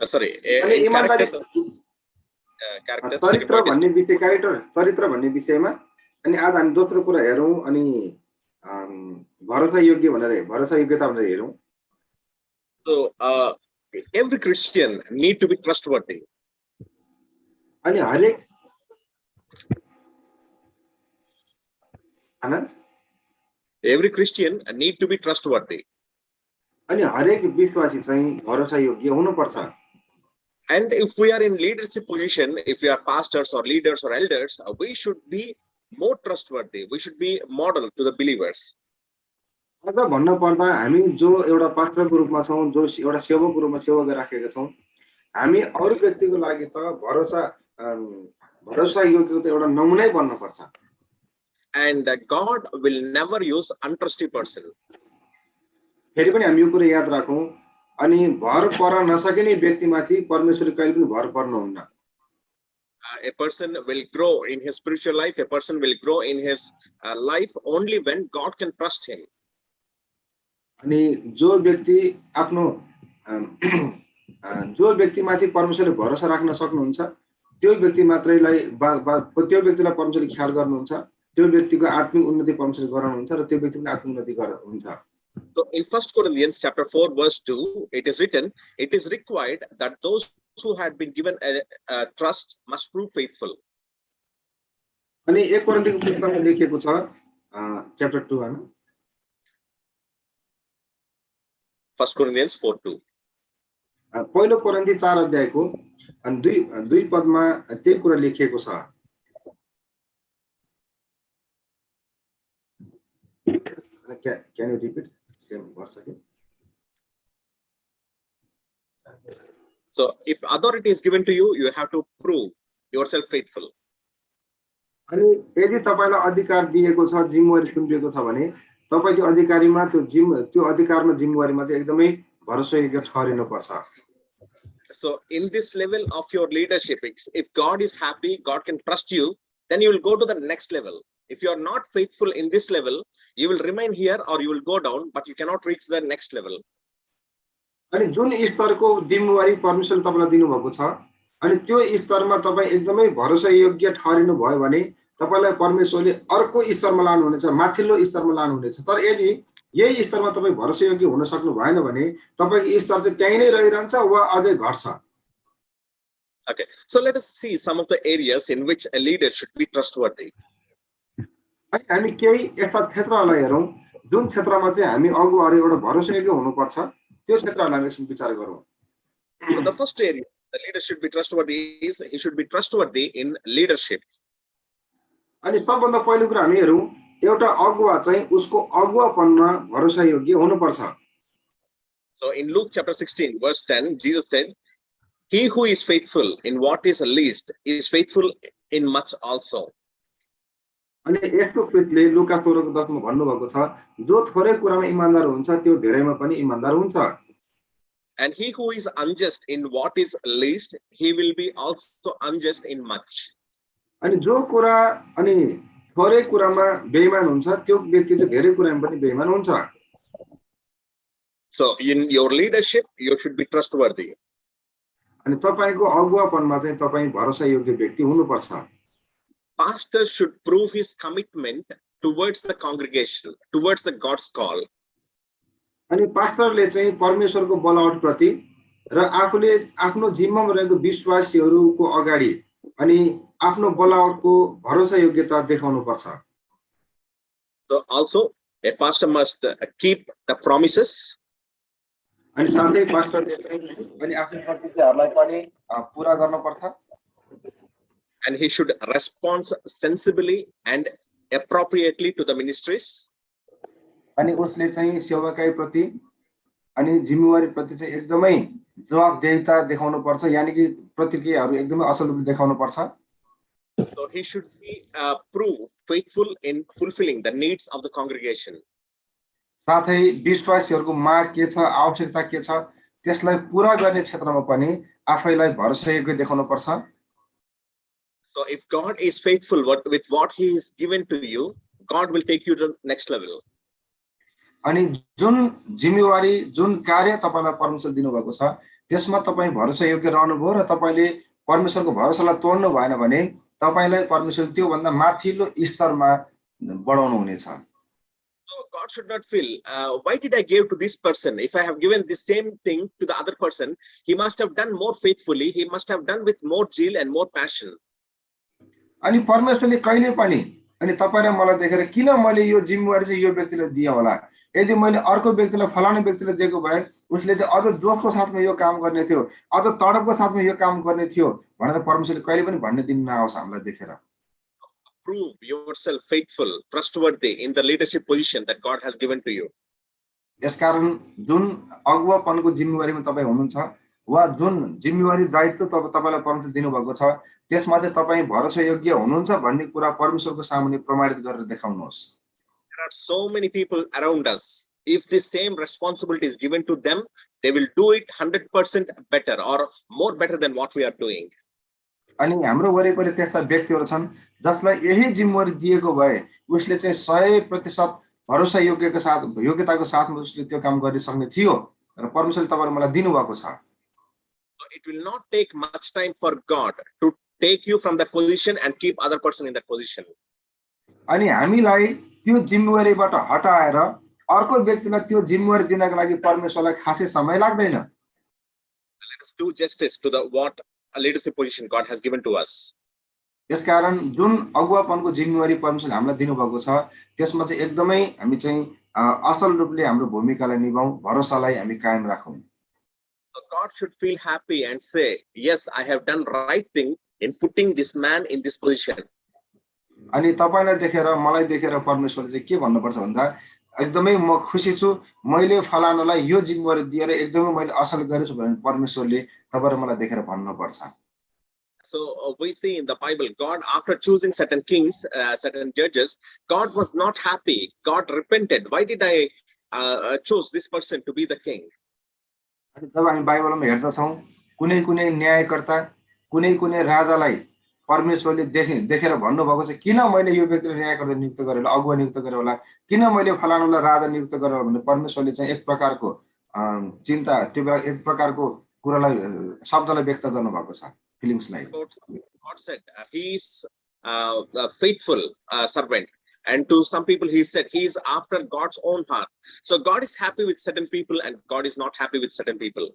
Sorry, अनि in इमानदारी character, character. Second चरित्र point is भन्ने विषय चरित्र भन्ने विषयमा अनि आज हामी दोस्रो कुरा हेरौँ अनि भरोसा योग्यता भनेर हेरौँ. so every Christian need to be trustworthy. अनि हरेक आनन्द Every Christian need to be trustworthy. अनि हरेक विश्वासी चाहिँ भरोसा योग्य हुनुपर्छ. And if we are in leadership position, if we are pastors or leaders or elders, we should be more trustworthy. We should be model to the believers. अझ भन्न पर्दा हामी जो एउटा पास्टरको रूपमा छौं, जो एउटा सेवकको रूपमा सेवा गरिराखेका छौं, हामी अरू व्यक्तिको लागि त भरोसा योग्यको त एउटा नमुनै बन्न पर्छ. And God will never use untrusty person. फेरि पनि हामी यो कुरा याद राखौं, अनि भर पर नसकिने व्यक्तिमाथि परमेश्वरले कहिले पनि भर पर्नुहुन्न. A person will grow in his spiritual life, a person will grow in his life only when God can trust him. अनि जो व्यक्तिमाथि परमेश्वरले भरोसा राख्न सक्नुहुन्छ, त्यो व्यक्ति मात्रैलाई त्यो व्यक्तिलाई परमेश्वरले ख्याल गर्नुहुन्छ, त्यो व्यक्तिको आत्मिक उन्नति परमेश्वरले गराउनुहुन्छ र त्यो व्यक्तिको आत्मिक उन्नति गराउनुहुन्छ. So in 1 Corinthians chapter 4 verse 2, it is written, it is required that those who had been given a trust must prove faithful. अनि 1 कोरिन्थीको पुस्तकमा लेखिएको छ च्याप्टर 2 हैन, 1 Corinthians 4:2. पहिलो कोरिन्थी 4 अध्यायको अनि 2 पदमा त्यही कुरा लेखिएको छ. Can you repeat? So if authority is given to you, you have to prove yourself faithful. अनि यदि तपाईलाई अधिकार दिएको छ, जिम्मेवारी सुम्पिएको छ भने तपाई त्यो अधिकारीमा त्यो अधिकारमा जिम्मेवारीमा चाहिँ एकदमै भरोसायोग्य ठहरिनु पर्छ. So in this level of your leadership, if God is happy, God can trust you, then you will go to the next level. If you are not faithful in this level, you will remain here or you will go down, but you cannot reach the next level. अनि जुन स्तरको जिम्मेवारी परमेश्वरले तपाईलाई दिनुभएको छ, अनि त्यो स्तरमा तपाई एकदमै भरोसायोग्य ठहरिनु भयो भने तपाईलाई परमेश्वरले अर्को स्तरमा लानुहुनेछ, माथिल्लो स्तरमा लानुहुनेछ. तर यदि यही स्तरमा तपाई भरोसायोग्य हुन सक्नु भएन भने तपाईको स्तर चाहिँ त्यही नै रहिरहन्छ वा अझै घट्छ. Okay, so let us see some of the areas in which a leader should be trustworthy. अनि हामी केही यस्ता क्षेत्रहरूलाई हेरौं जुन क्षेत्रमा चाहिँ हामी अगुवाहरू एउटा भरोसायोग्य हुनुपर्छ, त्यो क्षेत्रहरूलाई हामी एकछिन विचार गरौं. So the first area the leader should be trustworthy is he should be trustworthy in leadership. अनि सबभन्दा पहिलो कुरा हामी हेरौं, एउटा अगुवा चाहिँ उसको अगुवापनमा भरोसायोग्य हुनुपर्छ. So in Luke chapter 16 verse 10, Jesus said, he who is faithful in what is least is faithful in much also. अनि यसको ख्रिस्टले लुका 16:10 मा भन्नुभएको छ, जो थोरै कुरामा इमानदार हुन्छ त्यो धेरैमा पनि इमानदार हुन्छ. And he who is unjust in what is least, he will be also unjust in much. अनि जो कुरा अनि थोरै कुरामा बेइमान हुन्छ त्यो व्यक्ति चाहिँ धेरै कुरामा पनि बेइमान हुन्छ. So in your leadership you should be trustworthy. अनि तपाईको अगुवापनमा चाहिँ तपाई भरोसायोग्य व्यक्ति हुनुपर्छ. Pastor should prove his commitment towards the congregation, towards the God's call. अनि पास्टरले चाहिँ परमेश्वरको बोलावट प्रति र आफूले आफ्नो जिम्मामा रहेको विश्वासीहरूको अगाडि अनि आफ्नो बोलावटको भरोसायोग्यता देखाउनु पर्छ. So also a pastor must keep the promises. अनि साथै पास्टरले अनि आफ्नो प्रतिज्ञाहरूलाई पनि पूरा गर्नुपर्छ. And he should respond sensibly and appropriately to the ministries. अनि उसले चाहिँ सेवाकाई प्रति अनि जिम्मेवारी प्रति चाहिँ एकदमै जवाबदेहिता देखाउनु पर्छ, यानी कि प्रतिक्रियाहरू एकदमै असल रूपले देखाउनु पर्छ. So he should be prove faithful in fulfilling the needs of the congregation. साथै विश्वासीहरूको माग के छ, आवश्यकता के छ, त्यसलाई पूरा गर्ने क्षेत्रमा पनि आफैलाई भरोसायोग्य देखाउनु पर्छ. So if God is faithful with what he is given to you, God will take you to the next level. अनि जुन जिम्मेवारी जुन कार्य तपाईलाई परमेश्वरले दिनुभएको छ त्यसमा तपाईँ भरोसा योग्य रहनुभयो र तपाईले परमेश्वरको भरोसालाई तोड्नु भएन भने तपाईलाई परमेश्वर त्यो भन्दा माथिल्लो स्तरमा बढाउनु हुनेछ। So God should not feel, why did I give to this person? If I have given the same thing to the other person, he must have done more faithfully. He must have done with more zeal and more passion. अनि परमेश्वरले कहिले पनि अनि तपाईँ र मलाई देखेर किन मैले यो जिम्मेवारी चाहिँ यो व्यक्तिलाई दिए होला, यदि मैले अर्को व्यक्तिलाई फलाने व्यक्तिलाई दिएको भए उसले चाहिँ अझ जोशको साथमा यो काम गर्ने थियो, अझ तडपको साथमा यो काम गर्ने थियो भनेर परमेश्वरले कहिले पनि भन्ने दिन नआओस् हामीलाई देखेर। Prove yourself faithful, trustworthy in the leadership position that God has given to you. यसकारण जुन अगुवापनको जिम्मेवारीमा तपाईँ हुनुहुन्छ वा जुन जिम्मेवारी दायित्व तपाईलाई परमेश्वरले दिनुभएको छ त्यसमा चाहिँ तपाईँ भरोसा योग्य हुनुहुन्छ भन्ने कुरा परमेश्वरको सामुन्ने प्रमाणित गरेर देखाउनुहोस्। There are so many people around us. If the same responsibility is given to them, they will do it 100% better or more better than what we are doing. अनि हाम्रो वरिपरि त्यस्ता व्यक्तिहरू छन् जसलाई यही जिम्मेवारी दिएको भए उसले चाहिँ 100% भरोसा योग्यताको साथमा उसले त्यो काम गर्न सक्ने थियो र परमेश्वरले तपाईलाई मलाई दिनुभएको छ। It will not take much time for God to take you from that position and keep other person in that position. अनि हामीलाई त्यो जिम्मेवारीबाट हटाएर अर्को व्यक्तिलाई त्यो जिम्मेवारी दिनको लागि परमेश्वरलाई खासै समय लाग्दैन। Let us do justice to the what a leadership position God has given to us. यसकारण जुन अगुवापनको जिम्मेवारी परमेश्वरले हामीलाई दिनुभएको छ त्यसमा चाहिँ एकदमै हामी चाहिँ असल रूपले हाम्रो भूमिकालाई निभाऊ, भरोसालाई हामी कायम राखौं। God should feel happy and say, yes, I have done right thing in putting this man in this position. अनि तपाईलाई देखेर मलाई देखेर परमेश्वरले चाहिँ के भन्नुपर्छ भन्दा एकदमै म खुसी छु मैले फलानालाई यो जिम्मेवारी दिएर एकदमै मैले असल गरेछु भने परमेश्वरले तपाईँ र मलाई देखेर भन्नुपर्छ। So we see in the Bible, God, after choosing certain kings, certain judges, God was not happy. God repented. Why did I choose this person to be the king? अनि जब हामी बाइबलमा हेर्दछौँ कुनै कुनै न्यायकर्ता कुनै कुनै राजालाई परमेश्वरले देखेर भन्नुभएको छ किन मैले यो व्यक्तिलाई न्यायकर्ता नियुक्त गरेर अगुवा नियुक्त गरेर होला, किन मैले फलानालाई राजा नियुक्त गरेर भने परमेश्वरले चाहिँ एक प्रकारको चिन्ता त्यो एक प्रकारको कुरालाई शब्दलाई व्यक्त गर्नुभएको छ, फिलिङ्सलाई। God said he is a faithful servant, and to some people he said he is after God's own heart. So God is happy with certain people and God is not happy with certain people.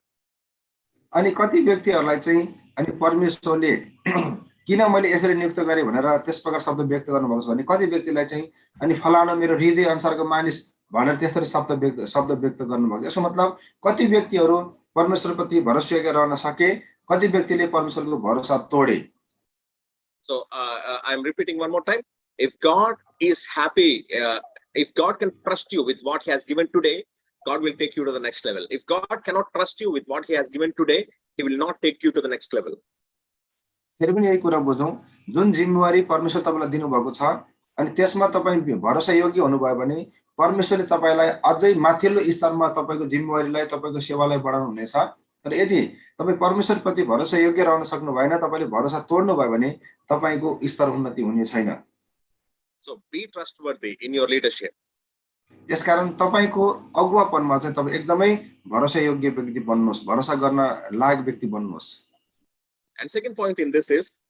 अनि कति व्यक्तिहरूलाई चाहिँ अनि परमेश्वरले किन मैले यसरी नियुक्त गरे भनेर त्यस प्रकार शब्द व्यक्त गर्नुभएको छ भने कति व्यक्तिलाई चाहिँ अनि फलाना मेरो हृदय अनुसारको मानिस भनेर त्यसरी शब्द व्यक्त गर्नुभएको। यसको मतलब कति व्यक्तिहरू परमेश्वरप्रति भरोसा योग्य रहन सके, कति व्यक्तिले परमेश्वरको भरोसा तोडे। So I'm repeating one more time. If God is happy, if God can trust you with what he has given today, God will take you to the next level. If God cannot trust you with what he has given today, he will not take you to the next level. फेरि पनि यही कुरा बुझौं, जुन जिम्मेवारी परमेश्वर तपाईलाई दिनुभएको छ अनि त्यसमा तपाई भरोसा योग्य हुनुभयो भने परमेश्वरले तपाईलाई अझै माथिल्लो स्तरमा तपाईको जिम्मेवारीलाई तपाईको सेवालाई बढाउनु हुनेछ। तर यदि तपाई परमेश्वरप्रति भरोसा योग्य रहन सक्नु भएन, तपाईले भरोसा तोड्नु भयो भने तपाईको स्तर उन्नति हुने छैन। So be trustworthy in your leadership. यसकारण तपाईको अगुवापनमा चाहिँ तपाई एकदमै भरोसा योग्य व्यक्ति बन्नुहोस्, भरोसा गर्न लायक व्यक्ति बन्नुहोस्। And second point in this is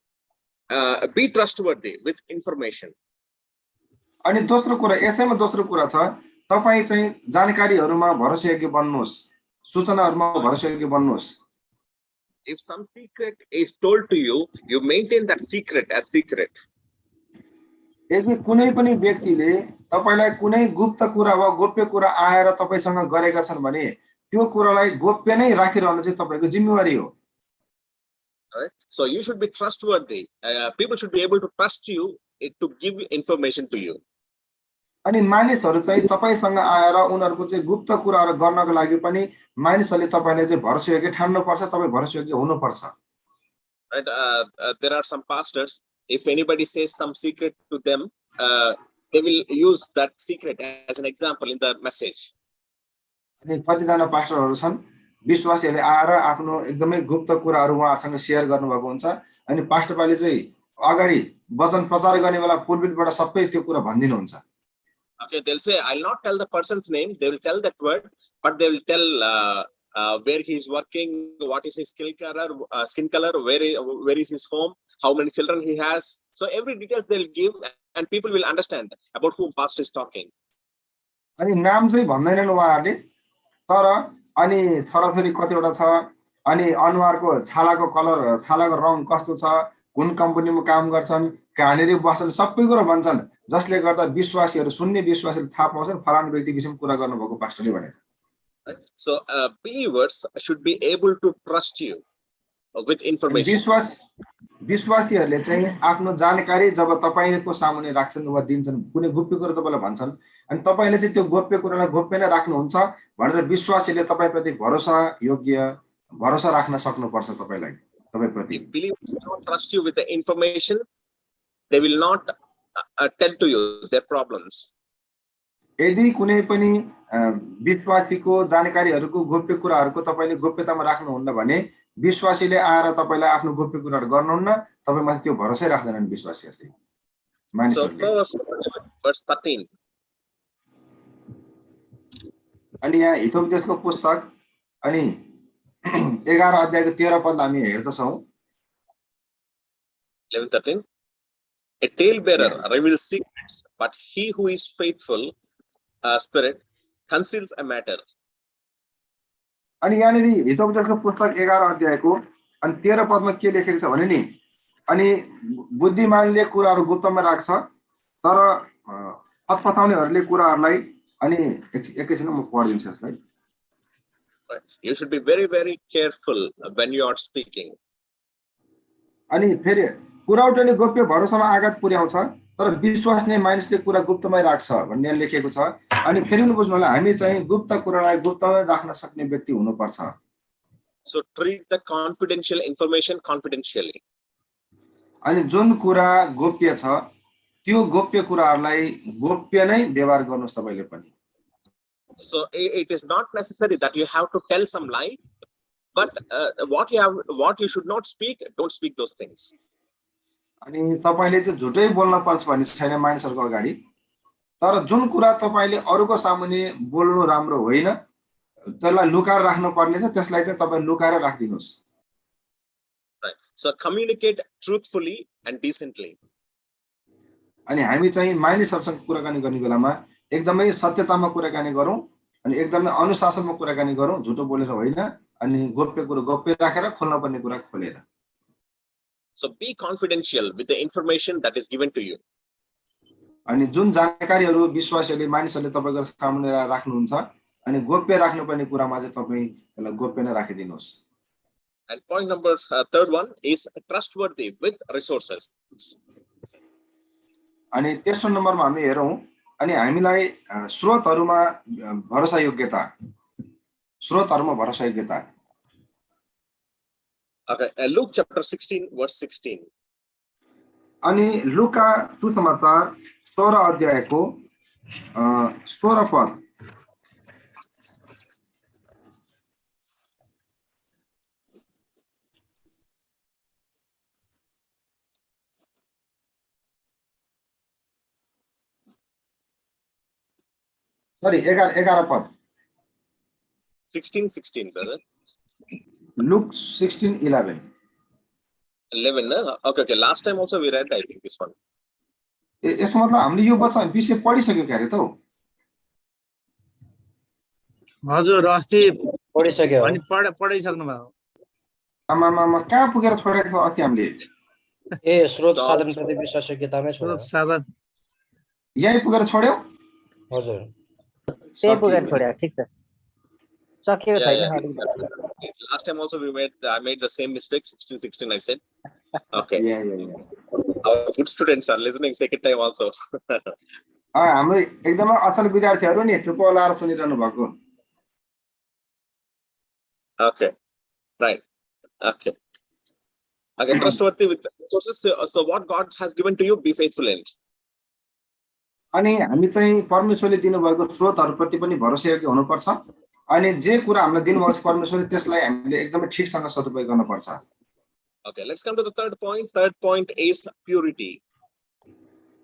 be trustworthy with information. अनि दोस्रो कुरा यसैमा दोस्रो कुरा छ तपाई चाहिँ जानकारीहरुमा भरोसा योग्य बन्नुहोस्, सूचनाहरुमा भरोसा योग्य बन्नुहोस्। If some secret is told to you, you maintain that secret as secret. यदि कुनै पनि व्यक्तिले तपाईलाई कुनै गुप्त कुरा वा गोप्य कुरा आएर तपाईसँग गरेका छन् भने त्यो कुरालाई गोप्य नै राखिरहनु चाहिँ तपाईको जिम्मेवारी हो। Right? So you should be trustworthy. People should be able to trust you to give information to you. अनि मानिसहरु चाहिँ तपाईसँग आएर उनीहरुको चाहिँ गुप्त कुराहरु गर्नको लागि पनि मानिसहरुले तपाईलाई चाहिँ भरोसा योग्य ठान्नु पर्छ, तपाई भरोसा योग्य हुनु पर्छ। Right? There are some pastors, if anybody says some secret to them, they will use that secret as an example in the message. अनि कतिजना पास्टरहरु छन् विश्वासीहरुले आएर आफ्नो एकदमै गुप्त कुराहरु उहाँहरुसँग शेयर गर्नुभएको हुन्छ अनि पास्टरले चाहिँ अगाडि वचन प्रचार गर्ने बेला पुलपिटबाट सबै त्यो कुरा भन्दिनुहुन्छ। Okay, they'll say, I'll not tell the person's name, they will tell that word, but they will tell where he is working, what is his skin color, where is his home, how many children he has. So every details they'll give, and people will understand about whom pastor is talking. अनि नाम चाहिँ भन्दैनन् उहाँहरूले, तर अनि छोराछोरी कतिवटा छ, अनि अनुहारको छालाको कलर, छालाको रङ कस्तो छ, कुन कम्पनीमा काम गर्छन्, कहाँनिर बस्छन्, सबै कुरा भन्छन्, जसले गर्दा विश्वासीहरू, सुन्ने विश्वासीले थाहा पाउँछन् फलाना व्यक्ति विषयमा कुरा गर्नुभएको पास्टरले भनेर. So believers should be able to trust you with information. विश्वासीहरूले चाहिँ आफ्नो जानकारी जब तपाईको सामुने राख्छन् वा दिन्छन्, कुनै गोप्य कुरा तपाईलाई भन्छन्, अनि तपाईले चाहिँ त्यो गोप्य कुरालाई गोप्य नै राख्नुहुन्छ भनेर विश्वासीले तपाईप्रति भरोसा राख्न सक्नुपर्छ तपाईलाई, तपाईप्रति. If believers don't trust you with the information, they will not tell to you their problems. यदि कुनै पनि विश्वासीको जानकारीहरूको गोप्य कुराहरूको तपाईले गोप्यतामा राख्नुहुन्न भने विश्वासीले आएर तपाईलाई आफ्नो गोप्य कुराहरू गर्नुहुन्न, तपाईमाथि त्यो भरोसै राख्दैनन् विश्वासीहरूले, मानिसहरूले. Verse 13. अनि यहाँ हितोपदेशको पुस्तक अनि 11 अध्यायको 13 पद हामी हेर्दछौँ. 11:13. A talebearer reveals secrets, but he who is faithful spirit conceals a matter. अनि यहाँनिर हितोपदेशको पुस्तक 11 अध्यायको अनि 13 पदमा के लेखेको छ भने नि, अनि बुद्धिमानले कुराहरू गुप्तमा राख्छ, तर अत्पताउनेहरूले कुराहरूलाई, अनि एकैछिन म पढिदिन्छु यसलाई. You should be very, very careful when you are speaking. अनि फेरि कुराउटले गोप्य भरोसामा आघात पुर्याउँछ, तर विश्वास नै मानिसले कुरा गुप्तमै राख्छ भन्ने लेखेको छ. अनि फेरि पनि बुझ्नु होला, हामी चाहिँ गुप्त कुरालाई गुप्तमै राख्न सक्ने व्यक्ति हुनुपर्छ. So treat the confidential information confidentially. अनि जुन कुरा गोप्य छ त्यो गोप्य कुराहरूलाई गोप्य नै व्यवहार गर्नुस् तपाईले पनि. So it is not necessary that you have to tell some lie, but what you should not speak, don't speak those things. अनि तपाईले चाहिँ झुटै बोल्न पर्छ भन्ने छैन मानिसहरुको अगाडि, तर जुन कुरा तपाईले अरूको सामुने बोल्नु राम्रो होइन, त्यसलाई लुकाएर राख्नु पर्ने छ, त्यसलाई चाहिँ तपाई लुकाएर राख्दिनुस्. Right. So communicate truthfully and decently. अनि हामी चाहिँ मानिसहरुसँग कुराकानी गर्ने बेलामा एकदमै सत्यतामा कुराकानी गरौँ, अनि एकदमै अनुशासनमा कुराकानी गरौँ, झुटो बोलेर होइन, अनि गोप्य कुरा गोप्य राखेर खोल्न पर्ने कुरा खोलेर. So be confidential with the information that is given to you. अनि जुन जानकारीहरु विश्वासीहरूले मानिसहरूले तपाईको सामुने राख्नुहुन्छ, अनि गोप्य राख्नुपर्ने कुरामा चाहिँ तपाई त्यसलाई गोप्य नै राखिदिनुस्. And point number third one is trustworthy with resources. अनि तेस्रो नम्बरमा हामी हेरौं, अनि हामीलाई स्रोतहरुमा भरोसा योग्यता. Okay, Luke chapter 16 verse 16. अनि लुका सुसमाचार 16 अध्यायको 16 पद. Sorry, 11 पद. 16 brother. Luke 16:11. 11 no? Okay, last time also we read I think this one. यसको मतलब हामीले यो विषय पढिसक्यो के अरे त हो? हजुर अस्ति पढिसक्यो अनि पढाइसक्नु भयो. आमामा कहाँ पुगेर छोडेको छ अस्ति हामीले? ए स्रोत साधन प्रति विश्वास योग्यतामै स्रोत साधन यही पुगेर छोड्यौ? हजुर त्यही पुगेर छोड्या. ठीक छ, सकियो छैन. Last time also I made the same mistake. 16 I said. Okay. Yeah. Our good students are listening second time also. हाम्रो एकदमै असल विद्यार्थीहरु नि चुप लाएर सुनिरहनु भएको. Okay. Right. Okay. Okay, trustworthy with resources. So what God has given to you, be faithful in it. अनि हामी चाहिँ परमेश्वरले दिनुभएको स्रोतहरुप्रति पनि भरोसायोग्य हुनुपर्छ. अनि जे कुरा हामीलाई दिनुभएको छ परमेश्वरले त्यसलाई हामीले एकदमै ठीकसँग सदुपयोग गर्नुपर्छ. Okay, let's come to the third point. Third point is purity.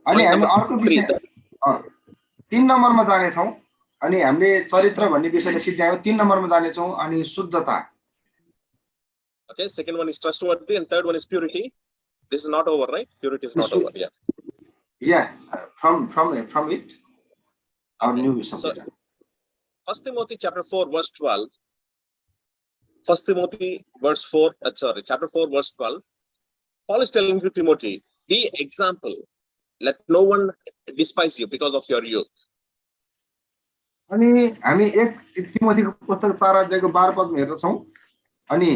अनि हामी अर्को विषय 3 नम्बरमा जाने छौं. अनि हामीले चरित्र भन्ने विषयले सिद्ध्यायौं 3 नम्बरमा जानेछौं अनि शुद्धता Okay, second one is trustworthy and third one is purity. This is not over, right? Purity is not over. Yeah. Yeah, from it or Okay. new So subject. 1 Timothy chapter 4 verse 12. 1 Timothy verse 4, chapter 4 verse 12. Paul is telling you, Timothy, be example. Let no one despise you because of your youth. अनि हामी 1 तिमोथीको पुस्तक 4 अध्यायको 12 पदमा हेर्छौं अनि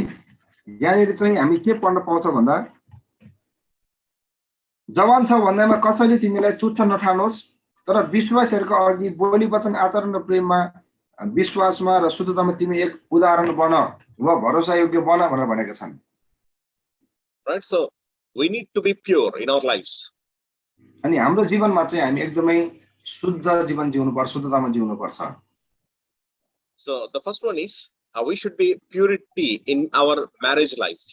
यहाँनिर चाहिँ हामी के पढ्न पाउँछौं भन्दा जवान छ भन्दैमा कसैले तिमीलाई तुच्छ नठानोस् तर विश्वासीहरुको अघि बोली वचन आचरण र प्रेममा विश्वासमा र शुद्धतामा तिमी एक उदाहरण बन वा भरोसायोग्य बन भनेर भनेका छन् Right? So we need to be pure in our lives. अनि हाम्रो जीवनमा चाहिँ हामी एकदमै शुद्ध जीवन जिउनु पर्छ शुद्धतामा जिउनु पर्छ So the first one is we should be purity in our marriage life.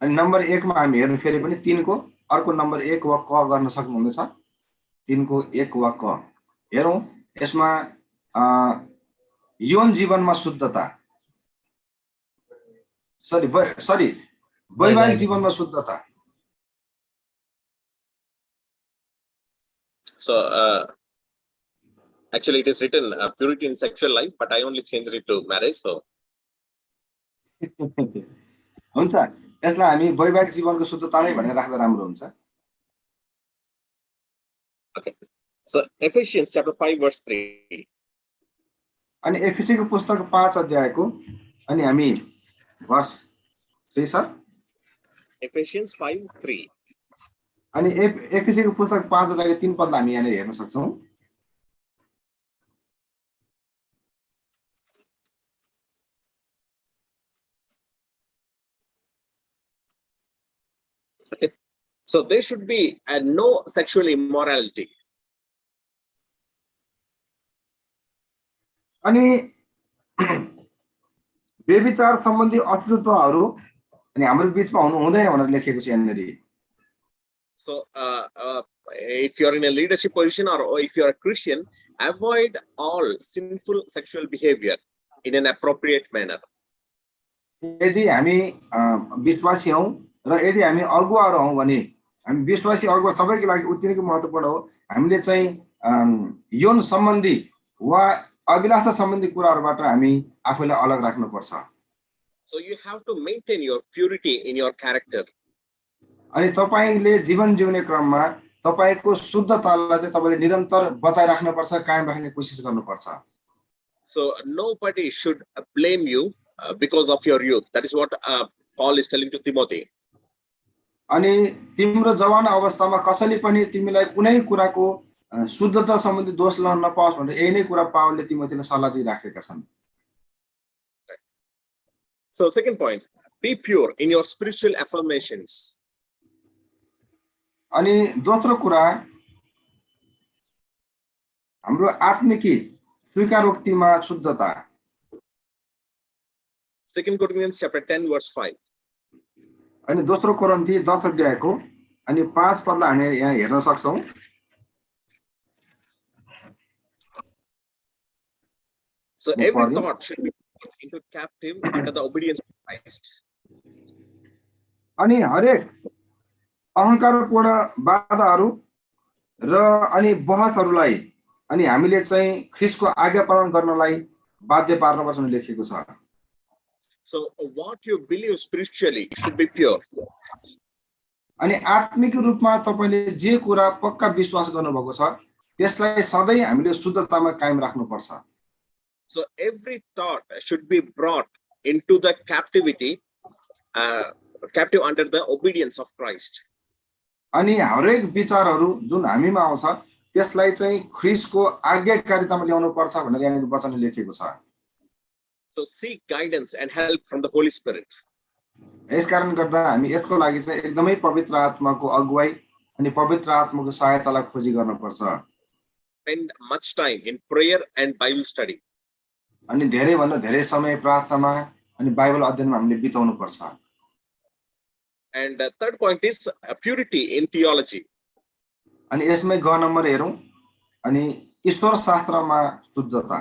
अनि नम्बर 1 मा हामी हेर्नु फेरि पनि 3 को अर्को नम्बर 1 वा क गर्न सक्नुहुनेछ 3 को 1 वा क हेरौं यसमा यौन जीवनमा शुद्धता सरी वैवाहिक जीवनमा शुद्धता So actually it is written purity in sexual life, but I only changed it to marriage. So हुन्छ यसलाई हामी वैवाहिक जीवनको शुद्धता नै भनेर राख्दा राम्रो हुन्छ okay. So Ephesians chapter 5 verse 3. अनि एफिसीको पुस्तक 5 अध्यायको अनि हामी verse 3 सर Ephesians 5:3. अनि एफिसीको पुस्तक 5 अध्यायको 3 पदलाई हामी यहाँ हेर्न सक्छौं Okay. So there should be no sexual immorality. अनि व्यभिचार सम्बन्धी अशुद्धताहरू अनि हाम्रो बीचमा हुनु हुँदैन भनेर लेखेको छ यहाँनिर So if you are in a leadership position or if you are a Christian, avoid all sinful sexual behavior in an appropriate manner. यदि हामी विश्वासी हौं र यदि हामी अगुवाहरू हौं भने हामी विश्वासी अगुवा सबैको लागि उत्तिकै महत्त्वपूर्ण हो हामीले चाहिँ यौन सम्बन्धी वा अभिलाषा सम्बन्धी कुराहरुबाट हामी आफैलाई अलग राख्नु पर्छ So you have to maintain your purity in your character. अनि तपाईले जीवन जिउने क्रममा तपाईको शुद्धतालाई चाहिँ तपाईले निरन्तर बचाइ राख्नु पर्छ कायम राख्ने कोसिस गर्नु पर्छ So nobody should blame you because of your youth. That is what Paul is telling to Timothy. अनि तिम्रो जवान अवस्थामा कसैले पनि तिमीलाई कुनै कुराको शुद्धता सम्बन्धी दोष लाउन नपाओस् भनेर यही नै कुरा पावलले तिमोथीलाई सल्लाह दिइराखेका छन् So second point, be pure in your spiritual affirmations. अनि दोस्रो कुरा हाम्रो आत्मिकी स्वीकारोक्तिमा शुद्धता 2 Corinthians chapter 10 verse 5. अनि दोस्रो कोरिन्थी 10 अध्यायको अनि 5 पदलाई हामी यहाँ हेर्न सक्छौं So every thought should be put into captive under the obedience of Christ. अनि हरेक अहंकारपूर्ण बाधाहरू र अनि बहसहरूलाई अनि हामीले चाहिँ ख्रीष्टको आज्ञा पालन गर्नलाई बाध्य पार्नुपर्छ भनेर लेखेको छ So what you believe spiritually should be pure. अनि आत्मिक रूपमा तपाईले जे कुरा पक्का विश्वास गर्नुभएको छ त्यसलाई सधैं हामीले शुद्धतामा कायम राख्नुपर्छ So every thought should be brought into the captivity, captive under the obedience of Christ. अनि हरेक विचारहरू जुन हामीमा आउँछ त्यसलाई चाहिँ ख्रीष्टको आज्ञाकारितामा ल्याउनु पर्छ भनेर यहाँ वचनले लेखेको छ So seek guidance and help from the Holy Spirit. यसकारण गर्दा हामी यसको लागि चाहिँ एकदमै पवित्र आत्माको अगुवाई अनि पवित्र आत्माको सहायतालाई खोजी गर्नुपर्छ Spend much time in prayer and Bible study. अनि धेरै भन्दा धेरै समय प्रार्थनामा अनि बाइबल अध्ययनमा हामीले बिताउनु पर्छ And third point is purity in theology. अनि यसमै ग नम्बर हेरौं अनि ईश्वर शास्त्रमा शुद्धता।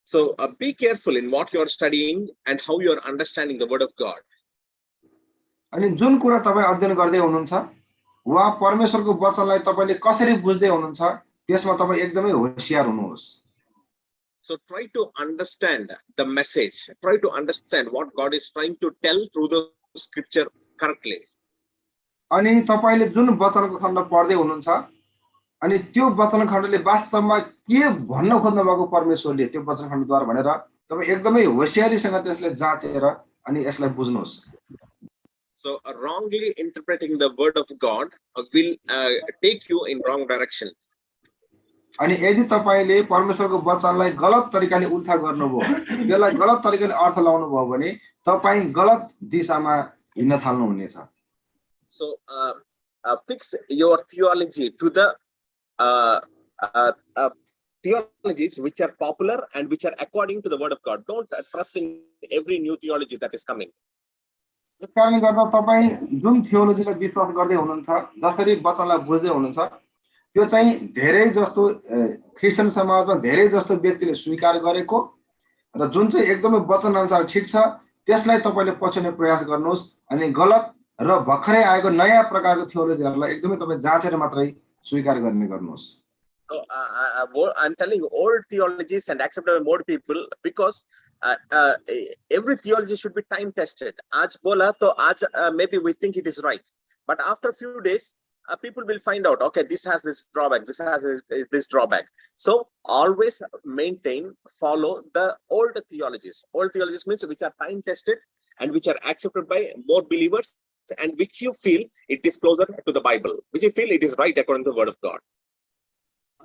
So be careful in what you are studying and how you are understanding the word of God. अनि जुन कुरा तपाई अध्ययन गर्दै हुनुहुन्छ वा परमेश्वरको वचनलाई तपाईले कसरी बुझ्दै हुनुहुन्छ त्यसमा तपाई एकदमै होशियार हुनुहोस्। So try to understand the message. Try to understand what God is trying to tell through the scripture correctly. अनि तपाईले जुन वचनको खण्ड पढ्दै हुनुहुन्छ अनि त्यो वचन खण्डले वास्तवमा के भन्न खोज्नु भएको परमेश्वरले त्यो वचन खण्डद्वारा भनेर तपाई एकदमै होशियारीसँग त्यसलाई जाँचेर अनि यसलाई बुझ्नुहोस्। So wrongly interpreting the word of God will take you in wrong direction. अनि यदि तपाईले परमेश्वरको वचनलाई गलत तरिकाले उल्था गर्नुभयो त्यसलाई गलत तरिकाले अर्थ लाउनु भयो भने तपाई गलत दिशामा हिँड्न थाल्नु हुनेछ। So fix your theology to the theologies which are popular and which are according to the word of God. Don't trust in every new theology that is coming. त्यसकारणले गर्दा तपाई जुन थियोलोजीलाई विश्वास गर्दै हुनुहुन्छ जसरी वचनलाई बुझ्दै हुनुहुन्छ त्यो चाहिँ धेरै जस्तो क्रिस्चियन समाजमा धेरै जस्तो व्यक्तिले स्वीकार गरेको र जुन चाहिँ एकदमै वचन अनुसार ठीक छ त्यसलाई तपाईले पछ्याउने प्रयास गर्नुहोस् अनि गलत र भर्खरै आएको नयाँ प्रकारको थियोलोजीहरुलाई एकदमै तपाई जाँचेर मात्रै स्वीकार गर्ने गर्नुहोस्। So I'm telling you old theologies and accepted by more people because every theology should be time tested. Aaj bola to aaj maybe we think it is right, but after a few days people will find out, okay, this has this drawback, this has this drawback. So always follow the old theologies. Old theologies means which are time tested and which are accepted by more believers and which you feel it is closer to the Bible, which you feel it is right according to the word of God.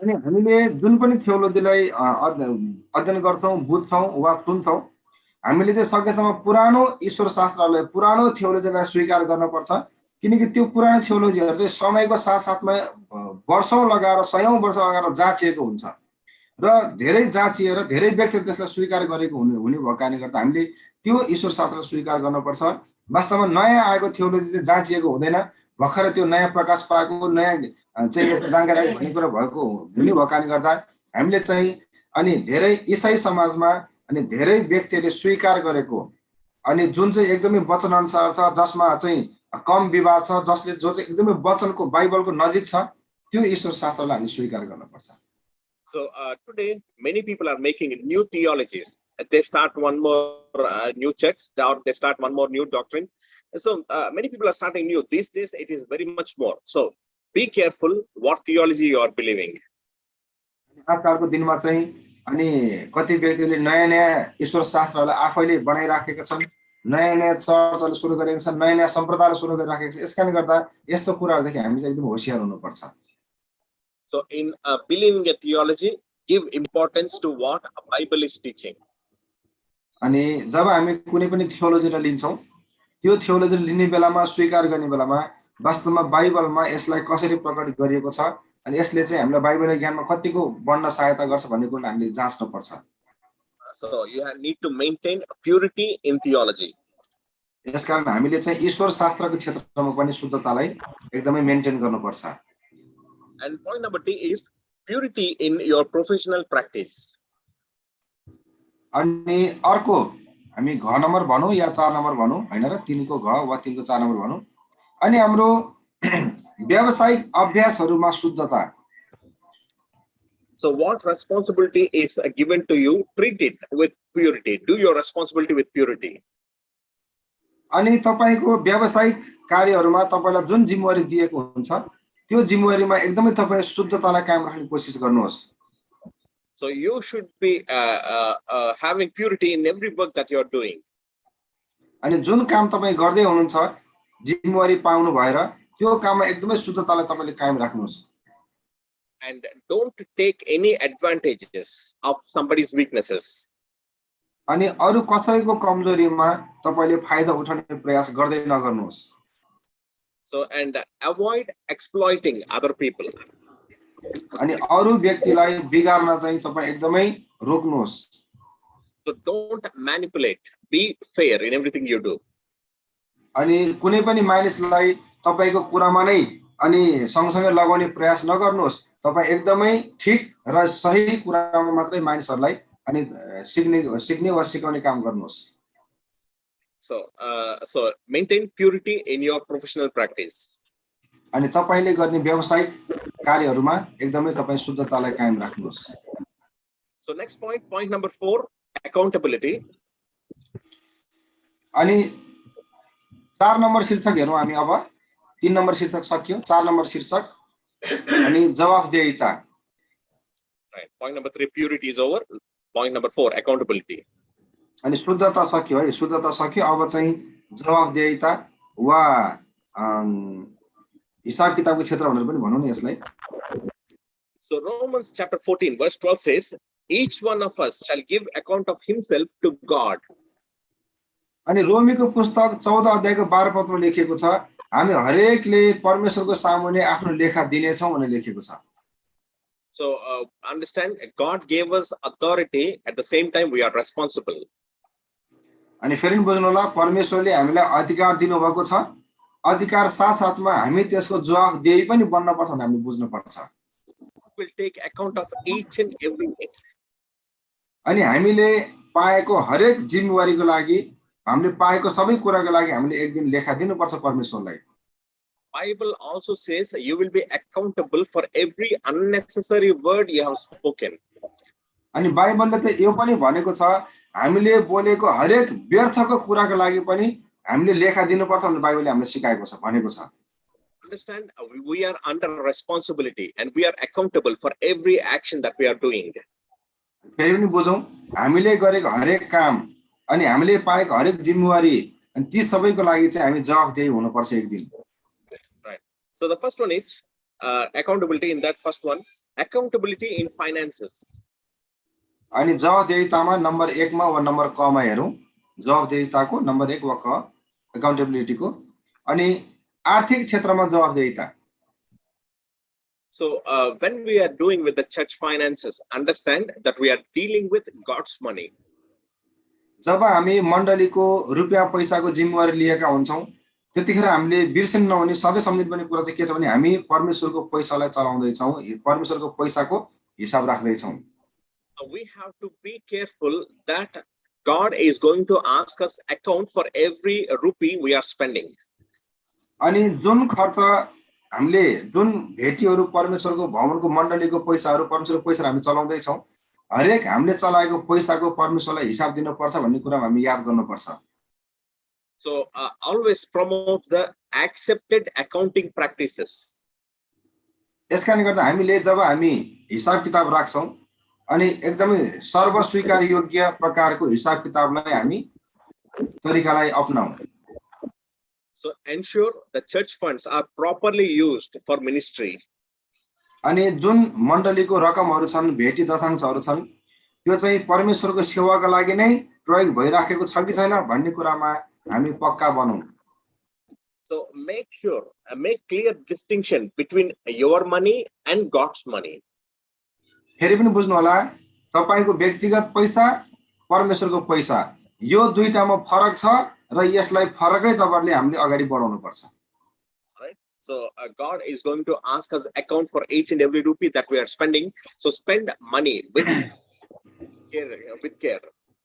अनि हामीले जुन पनि थियोलोजीलाई अध्ययन गर्छौं बुझ्छौं वा सुन्छौं हामीले चाहिँ सकेसम्म पुरानो ईश्वर शास्त्रलाई पुरानो थियोलोजीलाई स्वीकार गर्नुपर्छ किनकि त्यो पुरानो थियोलोजीहरु चाहिँ समयको साथसाथमा वर्षौं लगाएर सयौं वर्ष लगाएर जाँचिएको हुन्छ र धेरै जाँचिएर धेरै व्यक्तिले त्यसलाई स्वीकार गरेको हुने भएको कारणले गर्दा हामीले त्यो ईश्वर शास्त्रलाई स्वीकार गर्नुपर्छ। वास्तवमा नयाँ आएको थियोलोजी चाहिँ जाँचिएको हुँदैन भर्खरै त्यो नयाँ प्रकाश पाएको नयाँ चाहिँ जानकारी भन्ने कुरा भएको हुने भएको कारणले गर्दा हामीले चाहिँ अनि धेरै ईसाई समाजमा अनि धेरै व्यक्तिले स्वीकार गरेको अनि जुन चाहिँ एकदमै वचन अनुसार छ जसमा चाहिँ कम विवाद छ जसले जो चाहिँ एकदमै वचनको बाइबलको नजिक छ त्यो ईश्वर शास्त्रलाई हामी स्वीकार गर्नुपर्छ। So today many people are making new theologies. They start one more new church or they start one more new doctrine. So many people are starting new. These days it is very much more. So be careful what theology you are believing. आजकलको दिनमा चाहिँ अनि कति व्यक्तिले नयाँ नयाँ ईश्वर शास्त्रलाई आफैले बनाइराखेका छन् नयाँ नयाँ चर्चले सुरु गरेका छन् नयाँ नयाँ सम्प्रदायले सुरु गरिराखेका छन् यसकारणले गर्दा यस्तो कुराहरुदेखि हामी चाहिँ एकदम होशियार हुनुपर्छ। So in believing a theology, give importance to what a Bible is teaching. अनि जब हामी कुनै पनि थियोलोजीलाई लिन्छौं त्यो थियोलोजी लिने बेलामा स्वीकार गर्ने बेलामा वास्तवमा बाइबलमा यसलाई कसरी प्रकट गरिएको छ अनि यसले चाहिँ हामीलाई बाइबलको ज्ञानमा कतिको बढ्न सहायता गर्छ भन्ने कुरा हामीले जाँच्न पर्छ। So you need to maintain purity in theology. यसकारण हामीले चाहिँ ईश्वर शास्त्रको क्षेत्रमा पनि शुद्धतालाई एकदमै मेन्टेन गर्नुपर्छ। And point number 2 is purity in your professional practice. अनि अर्को हामी घ नम्बर भनौं या 4 नम्बर भनौं हैन र 3 को घ वा 3 को 4 नम्बर भनौं अनि हाम्रो व्यावसायिक अभ्यासहरुमा शुद्धता। So what responsibility is given to you, treat it with purity. Do your responsibility with purity. अनि तपाईको व्यावसायिक कार्यहरुमा तपाईलाई जुन जिम्मेवारी दिएको हुन्छ त्यो जिम्मेवारीमा एकदमै तपाई शुद्धतालाई कायम राख्ने कोसिस गर्नुहोस्। So you should be having purity in every work that you are doing. अनि जुन काम तपाई गर्दै हुनुहुन्छ जिम्मेवारी पाउनु भएर त्यो काममा एकदमै शुद्धतालाई तपाईले कायम राख्नुहोस्। And don't take any advantages of somebody's weaknesses. अनि अरु कसैको कमजोरीमा तपाईले फाइदा उठाउने प्रयास गर्दै नगर्नुहोस्। So and avoid exploiting other people. अनि अरु व्यक्तिलाई बिगार्न चाहिँ तपाई एकदमै रोक्नुहोस्। So don't manipulate. Be fair in everything you do. अनि कुनै पनि मानिसलाई तपाईको कुरामा नै अनि सँगसँगै लगाउने प्रयास नगर्नुहोस्। तपाईँ एकदमै ठिक र सही कुरामा मात्रै मानिसहरूलाई अनि सिक्ने वा सिकाउने काम गर्नुहोस्। So maintain purity in your professional practice. अनि तपाईले गर्ने व्यावसायिक कार्यहरूमा एकदमै तपाईँ शुद्धतालाई कायम राख्नुहोस्। So next point number 4, accountability. अनि 4 नम्बर शीर्षक हेरौँ हामी अब। 3 नम्बर शीर्षक सक्यो, 4 नम्बर शीर्षक अनि जवाफदेहिता। Right. Point number 3, purity is over. Point number 4, accountability. अनि शुद्धता सक्यो है, शुद्धता सक्यो। अब चाहिँ जवाफदेहिता वा हिसाब किताबको क्षेत्र भनेर पनि भनौँ न यसलाई। So Romans chapter 14 verse 12 says, each one of us shall give account of himself to God. अनि रोमीको पुस्तक 14 अध्यायको 12 पदमा लेखिएको छ, हामी हरेकले परमेश्वरको सामुन्ने आफ्नो लेखा दिनेछौँ भनेर लेखिएको छ। So understand, God gave us authority, at the same time we are responsible. अनि फेरि बुझ्नु होला, परमेश्वरले हामीलाई अधिकार दिनुभएको छ, अधिकार साथसाथमा हामी त्यसको जवाफदेही पनि बन्न पर्छ भने हामीले बुझ्नु पर्छ। We will take account of each and everything. अनि हामीले पाएको हरेक जिम्मेवारीको लागि, हामीले पाएको सबै कुराको लागि हामीले एक दिन लेखा दिनुपर्छ परमेश्वरलाई। Bible also says you will be accountable for every unnecessary word you have spoken. अनि बाइबलले त यो पनि भनेको छ, हामीले बोलेको हरेक व्यर्थको कुराको लागि पनि हामीले लेखा दिनुपर्छ भनेर बाइबलले हामीलाई सिकाएको छ, भनेको छ। Understand, we are under responsibility and we are accountable for every action that we are doing. फेरि पनि बुझौँ, हामीले गरेको हरेक काम अनि हामीले पाएको हरेक जिम्मेवारी अनि ती सबैको लागि चाहिँ हामी जवाफदेही हुनुपर्छ एक दिन। Right. So the first one is accountability. In that first one, accountability in finances. अनि जवाफदेहितामा नम्बर 1 मा वा नम्बर क मा हेरौँ। जवाफदेहिताको नम्बर 1 वा क, अकाउन्टेबिलिटीको। अनि आर्थिक क्षेत्रमा जवाफदेहिता। So when we are doing with the church finances, understand that we are dealing with God's money. जब हामी मण्डलीको रुपैयाँ पैसाको जिम्मेवारी लिएका हुन्छौँ, त्यतिखेर हामीले बिर्सिनु नहुने सधैँ सम्झिनुपर्ने कुरा चाहिँ के छ भने हामी परमेश्वरको पैसालाई चलाउँदै छौँ, परमेश्वरको पैसाको हिसाब राख्दै छौँ। We have to be careful that God is going to ask us account for every rupee we are spending. अनि जुन खर्च हामीले जुन भेटीहरू परमेश्वरको भवनको मण्डलीको पैसाहरू परमेश्वरको पैसा हामी चलाउँदै छौँ, हरेक हामीले चलाएको पैसाको परमेश्वरलाई हिसाब दिनुपर्छ भन्ने कुरा हामी याद गर्नुपर्छ। So always promote the accepted accounting practices. यसकारणले गर्दा हामीले जब हामी हिसाब किताब राख्छौँ अनि एकदमै सर्वस्वीकार योग्य प्रकारको हिसाब किताबलाई हामी तरिकालाई अपनाऊ। So ensure the church funds are properly used for ministry. अनि जुन मण्डलीको रकमहरू छन्, भेटी दशांशहरू छन्, त्यो चाहिँ परमेश्वरको सेवाका लागि नै प्रयोग भइराखेको छ कि छैन भन्ने कुरामा हामी पक्का बनौँ। So make clear distinction between your money and God's money. फेरि पनि बुझ्नु होला, तपाईको व्यक्तिगत पैसा, परमेश्वरको पैसा, यो दुईटामा फरक छ र यसलाई फरकै तवरले हामीले अगाडि बढाउनु पर्छ। Right? So God is going to ask us account for each and every rupee that we are spending. So spend money with care.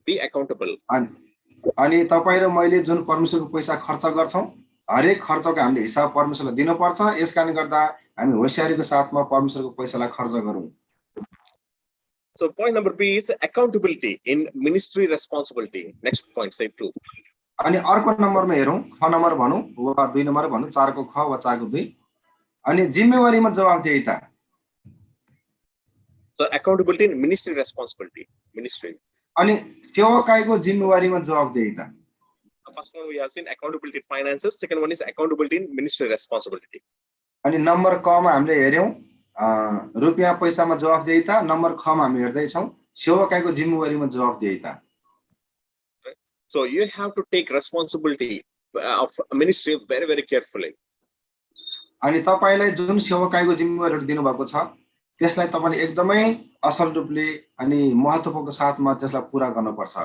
Be accountable. अनि तपाईँ र मैले जुन परमेश्वरको पैसा खर्च गर्छौँ, हरेक खर्चको हामीले हिसाब परमेश्वरलाई दिनुपर्छ। यसकारणले गर्दा हामी होशियारीको साथमा परमेश्वरको पैसालाई खर्च गरौँ। So point number B is accountability in ministry responsibility. Next point, say 2. अनि अर्को नम्बरमा हेरौँ, ख नम्बर भनौँ वा 2 नम्बर भनौँ, 4 को ख वा 4 को 2। अनि जिम्मेवारीमा जवाफदेहिता। So accountability in ministry responsibility. Ministry. अनि सेवकाईको जिम्मेवारीमा जवाफदेहिता। The first one we have seen accountability in finances. Second one is accountability in ministry responsibility. अनि नम्बर क मा हामीले हेर्यौं रुपैयाँ पैसामा जवाफदेहिता, नम्बर ख मा हामी हेर्दै छौं सेवकाईको जिम्मेवारीमा जवाफदेहिता। So you have to take responsibility of ministry very carefully. अनि तपाईलाई जुन सेवकाईको जिम्मेवारीहरु दिनुभएको छ त्यसलाई तपाईले एकदमै असल रूपले अनि महत्त्वको साथमा त्यसलाई पूरा गर्नुपर्छ।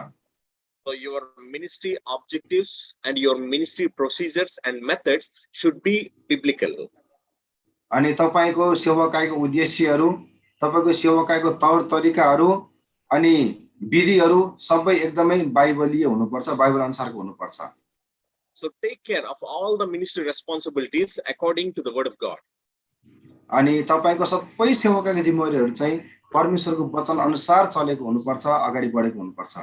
So your ministry objectives and your ministry procedures and methods should be biblical. अनि तपाईको सेवकाईको उद्देश्यहरू, तपाईको सेवकाईको तौर तरिकाहरू अनि विधिहरू सबै एकदमै बाइबलीय हुनुपर्छ, बाइबल अनुसारको हुनुपर्छ। So take care of all the ministry responsibilities according to the word of God. अनि तपाईको सबै सेवकाईको जिम्मेवारीहरू चाहिँ परमेश्वरको वचन अनुसार चलेको हुनुपर्छ, अगाडि बढेको हुनुपर्छ।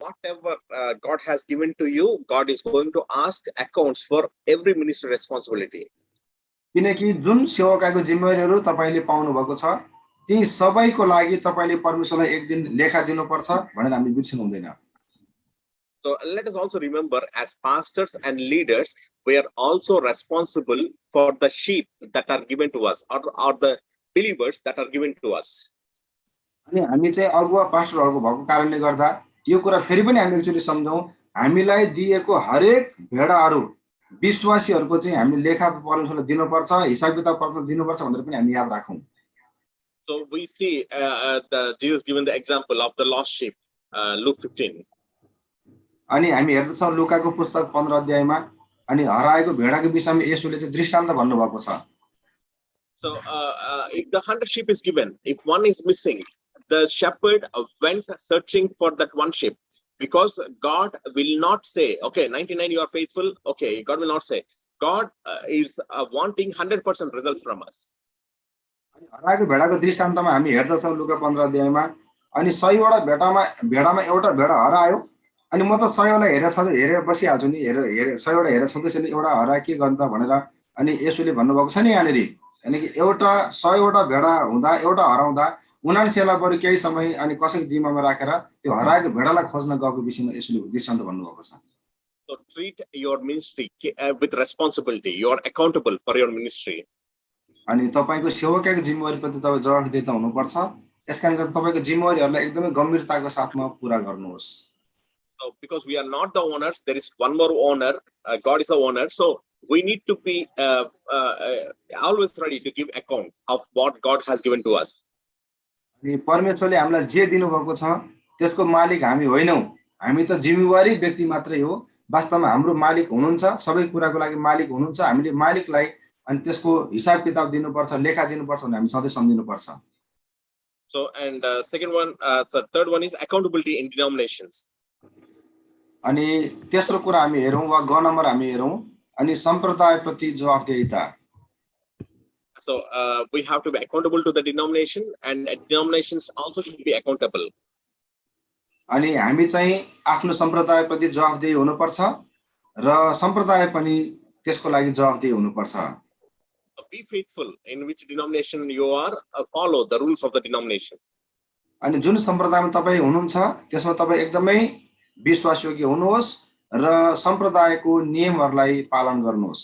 Whatever God has given to you, God is going to ask accounts for every ministry responsibility. किनकि जुन सेवकाईको जिम्मेवारीहरू तपाईले पाउनु भएको छ, ती सबैको लागि तपाईले परमेश्वरलाई एक दिन लेखा दिनुपर्छ भनेर हामी बिर्सिनु हुँदैन। So let us also remember, as pastors and leaders, we are also responsible for the sheep that are given to us, or the believers that are given to us. अनि हामी चाहिँ अगुवा पास्टरहरूको भएको कारणले गर्दा यो कुरा फेरि पनि हामी एकचोटि सम्झौं, हामीलाई दिएको हरेक भेडाहरू विश्वासीहरूको चाहिँ हामीले लेखा परमेश्वरलाई दिनुपर्छ, हिसाब किताब परमेश्वरलाई दिनुपर्छ भनेर पनि हामी याद राखौं। So we see Jesus given the example of the lost sheep, Luke 15. अनि हामी हेर्दछौं लुकाको पुस्तक 15 अध्यायमा अनि हराएको भेडाको विषयमा येशूले चाहिँ दृष्टान्त भन्नुभएको छ। So if the 100 sheep is given, if one is missing, the shepherd went searching for that one sheep, because God will not say, okay, 99 you are faithful. Okay, God will not say. God is wanting 100% result from us. अनि हराएको भेडाको दृष्टान्तमा हामी हेर्दछौं लुका 15 अध्यायमा अनि 100 वटा भेडामा एउटा भेडा हरायो अनि म त 100 वटा हेरेर बसिहाल्छु नि, 100 वटा हेरेर छुँदैछ नि, एउटा हराए के गर्नु त भनेर अनि येशूले भन्नुभएको छ नि यहाँनेरि, यानी कि एउटा 100 वटा भेडा हुँदा एउटा हराउँदा 79 लाई बरु केही समय अनि कसैको जिम्मामा राखेर त्यो हराएको भेडालाई खोज्न गएको विषयमा येशूले दृष्टान्त भन्नुभएको छ। So treat your ministry with responsibility. You are accountable for your ministry. अनि तपाईको सेवकाईको जिम्मेवारीप्रति तपाईँ जवाफदेही हुनुपर्छ। यसकारण तपाईको जिम्मेवारीहरूलाई एकदमै गम्भीरताको साथमा पूरा गर्नुहोस्। So because we are not the owners, there is one more owner. God is the owner. So we need to be always ready to give account of what God has given to us. अनि परमेश्वरले हामीलाई जे दिनुभएको छ त्यसको मालिक हामी होइनौं, हामी त जिम्मेवारी व्यक्ति मात्रै हो। वास्तवमा हाम्रो मालिक हुनुहुन्छ, सबै कुराको लागि मालिक हुनुहुन्छ। हामीले मालिकलाई अनि त्यसको हिसाब किताब दिनुपर्छ, लेखा दिनुपर्छ भनेर हामी सधैँ सम्झिनुपर्छ। So and third one is accountability in denominations. अनि तेस्रो कुरा हामी हेरौं वा ग नम्बर हामी हेरौं अनि सम्प्रदायप्रति जवाफदेहिता। So we have to be accountable to the denomination, and denominations also should be accountable. अनि हामी चाहिँ आफ्नो सम्प्रदायप्रति जवाफदेही हुनुपर्छ र सम्प्रदाय पनि त्यसको लागि जवाफदेही हुनुपर्छ। Be faithful in which denomination you are, follow the rules of the denomination. अनि जुन सम्प्रदायमा तपाई हुनुहुन्छ त्यसमा तपाई एकदमै विश्वासयोग्य हुनुहोस् र सम्प्रदायको नियमहरूलाई पालन गर्नुहोस्।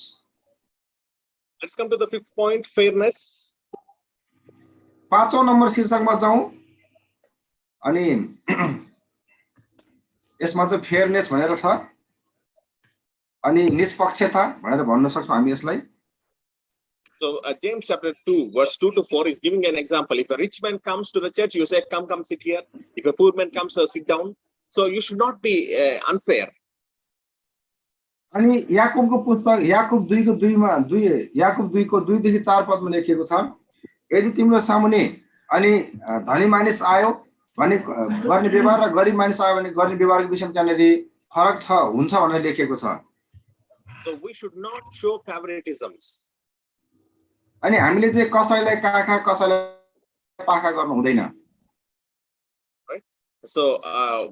Let's come to the fifth point, fairness. पाँचौं नम्बर शीर्षकमा जाउँ अनि यसमा चाहिँ फेयरनेस भनेर छ अनि निष्पक्षता भनेर भन्न सक्छौं हामी यसलाई। So James chapter 2 verse 2 to 4 is giving an example. If a rich man comes to the church, you say, come sit here. If a poor man comes, sit down. So you should not be unfair. अनि याकूबको पुस्तक याकूब 2 को 2 मा याकूब 2 को 2 देखि 4 पदमा लेखिएको छ, यदि तिम्रो सामुने अनि धनी मानिस आयो भने गर्ने व्यवहार र गरिब मानिस आयो भने गर्ने व्यवहारको विषयमा त्यहाँनेरि फरक छ हुन्छ भनेर लेखिएको छ। So we should not show favoritisms. अनि हामीले चाहिँ कसैलाई काखा कसैलाई पाखा गर्नु हुँदैन। Right? So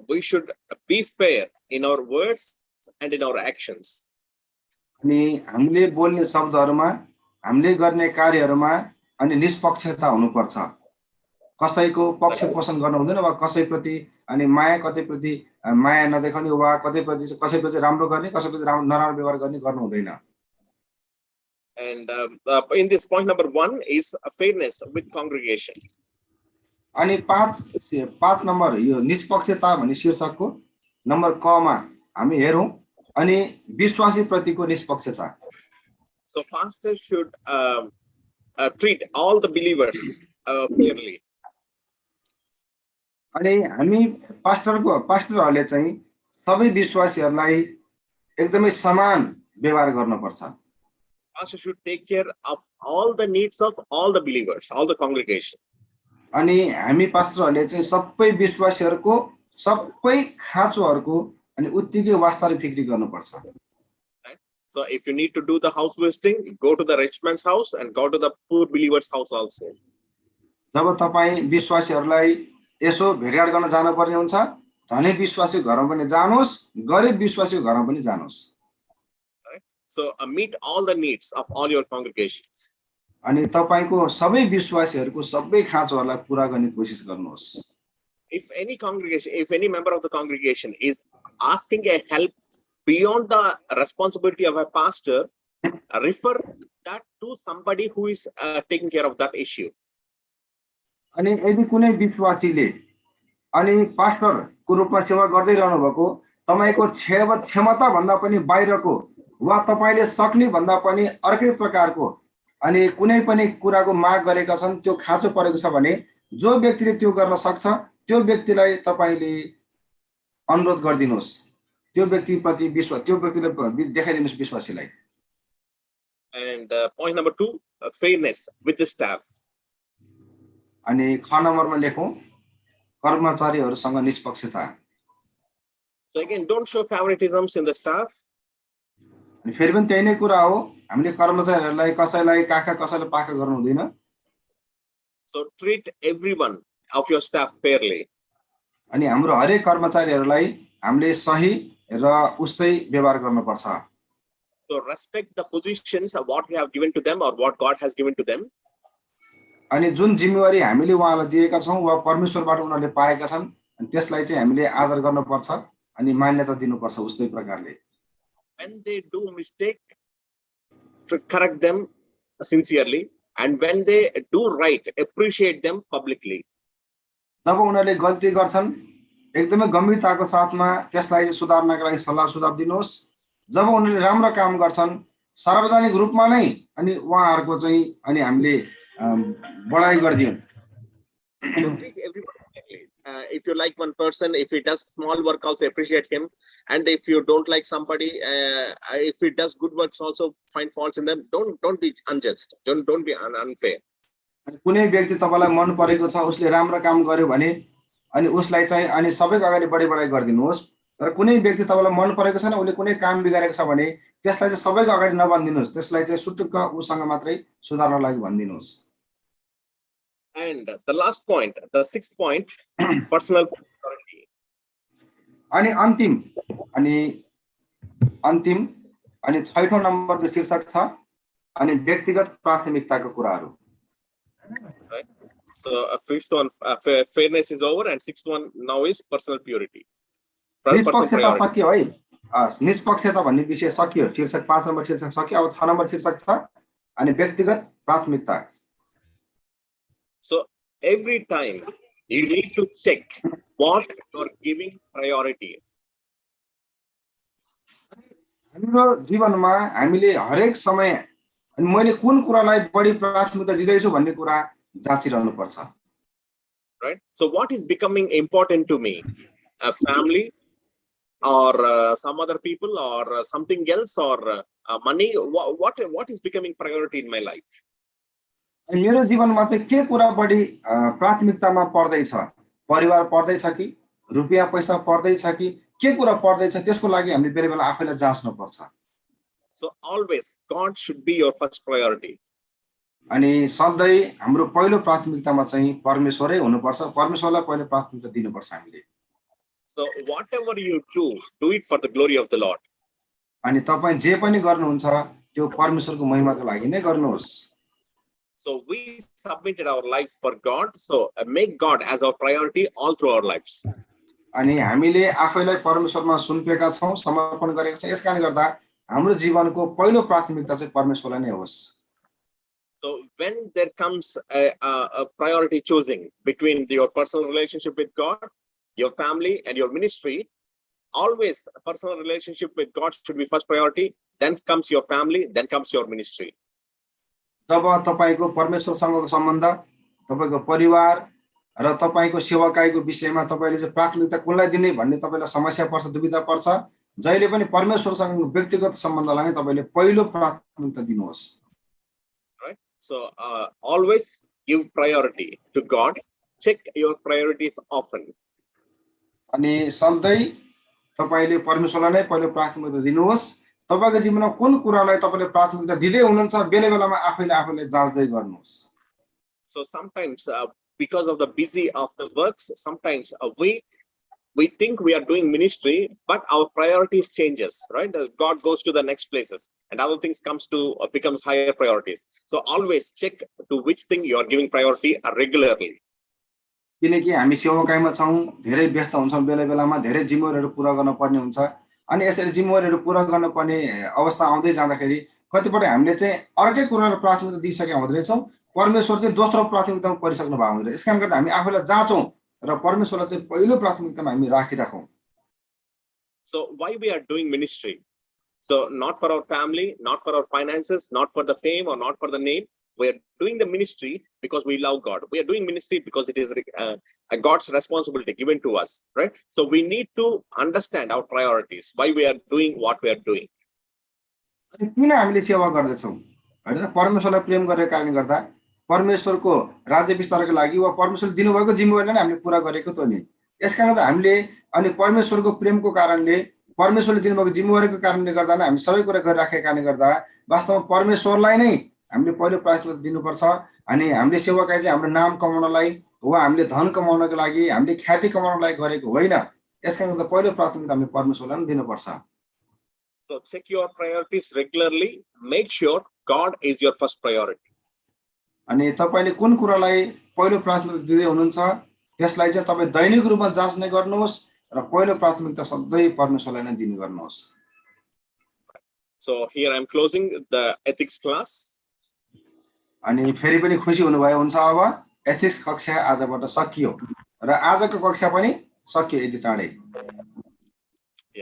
we should be fair in our words and in our actions. अनि हामीले बोल्ने शब्दहरुमा, हामीले गर्ने कार्यहरुमा अनि निष्पक्षता हुनुपर्छ। कसैको पक्ष पोषण गर्न हुँदैन वा कसैप्रति अनि माया कतैप्रति माया नदेखाउने वा कसैप्रति राम्रो गर्ने कसैप्रति नराम्रो व्यवहार गर्नु हुँदैन। And in this point number 1 is fairness with congregation. अनि 5 नम्बर यो निष्पक्षता भन्ने शीर्षकको नम्बर क मा हामी हेरौं अनि विश्वासी प्रतिको निष्पक्षता। So pastors should treat all the believers fairly. अनि हामी पास्टरहरूले चाहिँ सबै विश्वासीहरूलाई एकदमै समान व्यवहार गर्नुपर्छ। pastor should take care of all the needs of all the believers, all the congregation. अनि हामी पास्टरहरूले चाहिँ सबै विश्वासीहरूको सबै खाँचोहरूको अनि उत्तिकै वास्ता र फिक्री गर्नुपर्छ। So if you need to do the house visiting, go to the rich man's house and go to the poor believer's house also. जब तपाईँ विश्वासीहरूलाई यसो भेटघाट गर्न जानुपर्ने हुन्छ, धनी विश्वासी घरमा पनि जानुहोस्, गरिब विश्वासी घरमा पनि जानुहोस्। So meet all the needs of all your congregations. अनि तपाईको सबै विश्वासीहरूको सबै खाँचोहरूलाई पुरा गर्ने कोसिस गर्नुहोस्। If any congregation, if any member of the congregation is asking a help beyond the responsibility of a pastor, refer that to somebody who is taking care of that issue. अनि यदि कुनै विश्वासीले अनि पास्टरको रूपमा सेवा गर्दै रहनु भएको तपाईको क्षमता भन्दा पनि बाहिरको वा तपाईले सक्ने भन्दा पनि अर्कै प्रकारको अनि कुनै पनि कुराको माग गरेका छन्, त्यो खाँचो परेको छ भने जो व्यक्तिले त्यो गर्न सक्छ त्यो व्यक्तिलाई तपाईले अनुरोध गरिदिनुहोस्, त्यो व्यक्तिप्रति विश्वास त्यो व्यक्तिले देखाइदिनुहोस् विश्वासीलाई। And point number 2, fairness with the staff. अनि ख नम्बरमा लेखौं कर्मचारीहरूसँग निष्पक्षता। So again, don't show favoritisms in the staff. अनि फेरि पनि त्यही नै कुरा हो, हामीले कर्मचारीहरूलाई कसैलाई काखा कसैलाई पाखा गर्नु हुँदैन। So treat everyone of your staff fairly. अनि हाम्रो हरेक कर्मचारीहरूलाई हामीले सही र उस्तै व्यवहार गर्नुपर्छ। So respect the positions of what we have given to them or what God has given to them. अनि जुन जिम्मेवारी हामीले उहाँलाई दिएका छौं वा परमेश्वरबाट उनीहरूले पाएका छन् अनि त्यसलाई चाहिँ हामीले आदर गर्नुपर्छ अनि मान्यता दिनुपर्छ उस्तै प्रकारले। When they do mistake, to correct them sincerely, and when they do right, appreciate them publicly. जब उनीहरूले गल्ती गर्छन् एकदमै गम्भीरताको साथमा त्यसलाई सुधार्नका लागि सल्लाह सुझाव दिनुहोस्। जब उनीहरूले राम्रो काम गर्छन् सार्वजनिक रूपमा नै अनि उहाँहरूको चाहिँ अनि हामीले बढाई गरिदियौं। Treat everyone fairly. If you like one person, if he does small work, also appreciate him. And if you don't like somebody, if he does good works, also find faults in them. Don't be unjust. Don't be unfair. कुनै व्यक्ति तपाईलाई मन परेको छ, उसले राम्रो काम गर्यो भने अनि उसलाई चाहिँ अनि सबैको अगाडि बढाइ गरिदिनुहोस्। तर कुनै व्यक्ति तपाईलाई मन परेको छैन, उसले कुनै काम बिगारेको छ भने त्यसलाई चाहिँ सबैको अगाडि नभन्दिनुहोस्, त्यसलाई चाहिँ सुटुक्क उसँग मात्रै सुधार्न लागि भनिदिनुहोस्। And the last point, the 6th point, personal priority. अनि अन्तिम अनि 6औं नम्बरको शीर्षक छ अनि व्यक्तिगत प्राथमिकताको कुराहरू। Right. So 5th one, fairness is over, and 6th one now is personal purity. निष्पक्षता सकियो है, निष्पक्षता भन्ने विषय सकियो। शीर्षक 5 नम्बर शीर्षक सकियो। अब 6 नम्बर शीर्षक छ अनि व्यक्तिगत प्राथमिकता। So every time you need to check what you are giving priority. हाम्रो जीवनमा हामीले हरेक समय अनि मैले कुन कुरालाई बढी प्राथमिकता दिदैछु भन्ने कुरा जाँचिरहनु पर्छ। Right. So what is becoming important to me? A family, or some other people, or something else, or money? What is becoming priority in my life? मेरो जीवनमा चाहिँ के कुरा बढी प्राथमिकतामा पर्दैछ? परिवार पर्दैछ कि रुपैयाँ पैसा पर्दैछ कि के कुरा पर्दैछ? त्यसको लागि हामीले बेला आफैलाई जाँच्नु पर्छ। So always God should be your first priority. अनि सधैँ हाम्रो पहिलो प्राथमिकतामा चाहिँ परमेश्वरै हुनुपर्छ। परमेश्वरलाई पहिलो प्राथमिकता दिनुपर्छ हामीले। So whatever you do it for the glory of the Lord. अनि तपाई जे पनि गर्नुहुन्छ त्यो परमेश्वरको महिमाको लागि नै गर्नुहोस्। So we submitted our life for God, so make God as our priority all through our lives. अनि हामीले आफैलाई परमेश्वरमा सुम्पेका छौं, समर्पण गरेका छौं। यसकारणले गर्दा हाम्रो जीवनको पहिलो प्राथमिकता चाहिँ परमेश्वरलाई नै होस्। So when there comes a priority choosing between your personal relationship with God, your family, and your ministry, always a personal relationship with God should be first priority, then comes your family, then comes your ministry. जब तपाईको परमेश्वरसँगको सम्बन्ध, तपाईको परिवार र तपाईको सेवाकाईको विषयमा तपाईले चाहिँ प्राथमिकता कुनलाई दिने भन्ने तपाईलाई समस्या पर्छ, दुविधा पर्छ जहिले पनि परमेश्वरसँग व्यक्तिगत सम्बन्धलाई नै तपाईले पहिलो प्राथमिकता दिनुहोस्। Right? So always give priority to God. Check your priorities often. अनि सधैँ तपाईले परमेश्वरलाई नै पहिलो प्राथमिकता दिनुहोस्। तपाईको जीवनमा कुन कुरालाई तपाईले प्राथमिकता दिदै हुनुहुन्छ बेला बेलामा आफैले जाँच्दै गर्नुहोस्। So sometimes because of the busy of the works, sometimes we think we are doing ministry, but our priorities changes, right? As God goes to the next places and other things becomes higher priorities. So always check to which thing you are giving priority regularly. किनकि हामी सेवाकाईमा छौं, धेरै व्यस्त हुन्छौं, बेला बेलामा धेरै जिम्मेवारीहरू पूरा गर्न पर्ने हुन्छ। अनि यसरी जिम्मेवारीहरू पूरा गर्न पर्ने अवस्था आउँदै जाँदाखेरि कतिपटक हामीले चाहिँ अर्कै कुरालाई प्राथमिकता दिइसकेका हुँदैछौं, परमेश्वर चाहिँ दोस्रो प्राथमिकतामा परिसक्नु भएको हुन्छ। यसकारण गर्दा हामी आफैलाई जाँचौं र परमेश्वरलाई चाहिँ पहिलो प्राथमिकतामा हामी राखिराखौं। So why we are doing ministry? So not for our family, not for our finances, not for the fame or not for the name. We are doing the ministry because we love God. We are doing ministry because it is God's responsibility given to us, right? So we need to understand our priorities, why we are doing what we are doing. किन हामीले सेवा गर्दैछौं हैन? परमेश्वरलाई प्रेम गरेको कारणले गर्दा, परमेश्वरको राज्य विस्तारको लागि वा परमेश्वरले दिनुभएको जिम्मेवारीलाई नै हामीले पूरा गरेको त नि। यसकारण गर्दा हामीले अनि परमेश्वरको प्रेमको कारणले, परमेश्वरले दिनुभएको जिम्मेवारीको कारणले गर्दा नै हामी सबै कुरा गरिराखेका कारणले गर्दा वास्तवमा परमेश्वरलाई नै हामीले पहिलो प्राथमिकता दिनुपर्छ। अनि हामीले सेवाकाई चाहिँ हाम्रो नाम कमाउनलाई वा हामीले धन कमाउनको लागि, हामीले ख्याति कमाउनको लागि गरेको होइन। यसकारण गर्दा पहिलो प्राथमिकता हामीले परमेश्वरलाई नै दिनुपर्छ। So check your priorities regularly. Make sure God is your first priority. अनि तपाईले कुन कुरालाई पहिलो प्राथमिकता दिदै हुनुहुन्छ त्यसलाई चाहिँ तपाई दैनिक रूपमा जाँच्ने गर्नुहोस् र पहिलो प्राथमिकता सधैँ परमेश्वरलाई नै दिने गर्नुहोस्। So here I am closing the ethics class. अनि फेरि पनि खुसी हुनुभयो हुन्छ। अब एथिक्स कक्षा आजबाट सकियो र आजको कक्षा पनि सकियो यति चाँडै।